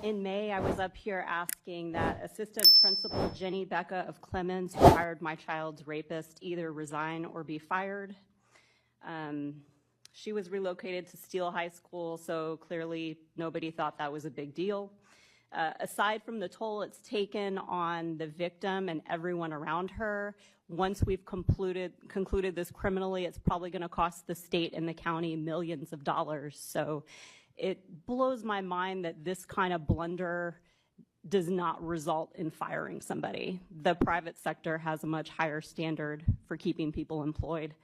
In May, I was up here asking that Assistant Principal Jenny Becca of Clemens, who hired my child's rapist, either resign or be fired. She was relocated to Steele High School, so clearly nobody thought that was a big deal. Aside from the toll it's taken on the victim and everyone around her, once we've concluded this criminally, it's probably going to cost the state and the county millions of dollars. So it blows my mind that this kind of blunder does not result in firing somebody. The private sector has a much higher standard for keeping people employed.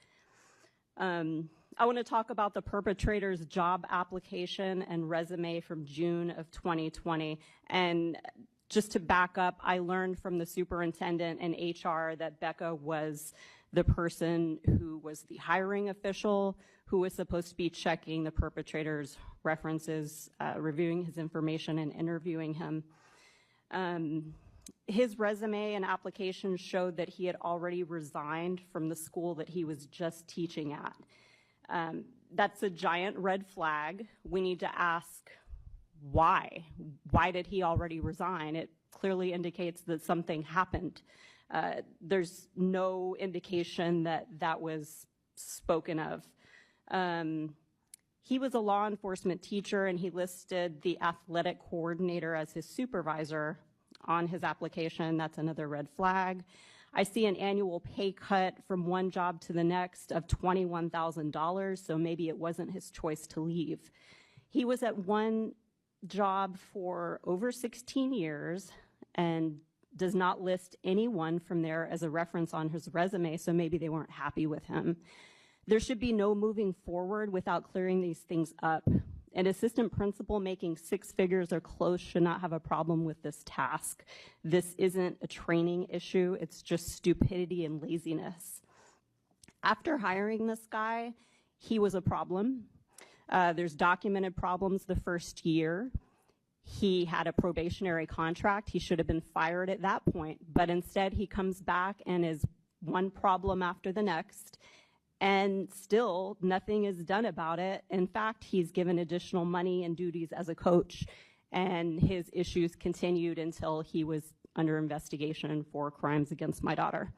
I want to talk about the perpetrator's job application and resume from June of 2020. And just to back up, I learned from the superintendent and HR that Becca was the person who was the hiring official, who was supposed to be checking the perpetrator's references, reviewing his information, and interviewing him. His resume and application showed that he had already resigned from the school that he was just teaching at. That's a giant red flag. We need to ask why. Why did he already resign? It clearly indicates that something happened. There's no indication that that was spoken of. He was a law enforcement teacher, and he listed the athletic coordinator as his supervisor on his application. That's another red flag. I see an annual pay cut from one job to the next of $21,000, so maybe it wasn't his choice to leave. He was at one job for over 16 years and does not list anyone from there as a reference on his resume, so maybe they weren't happy with him. There should be no moving forward without clearing these things up. An assistant principal making six figures or close should not have a problem with this task. This isn't a training issue, it's just stupidity and laziness. After hiring this guy, he was a problem. There's documented problems the first year. He had a probationary contract. He should have been fired at that point, but instead he comes back and is one problem after the next. And still, nothing is done about it. In fact, he's given additional money and duties as a coach, and his issues continued until he was under investigation for crimes against my daughter.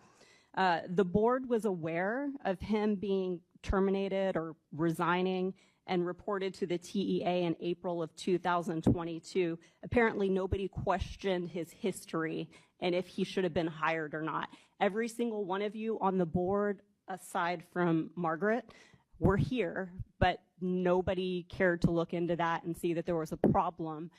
The board was aware of him being terminated or resigning and reported to the TEA in April of 2022. Apparently, nobody questioned his history and if he should have been hired or not. Every single one of you on the board, aside from Margaret, were here, but nobody cared to look into that and see that there was a problem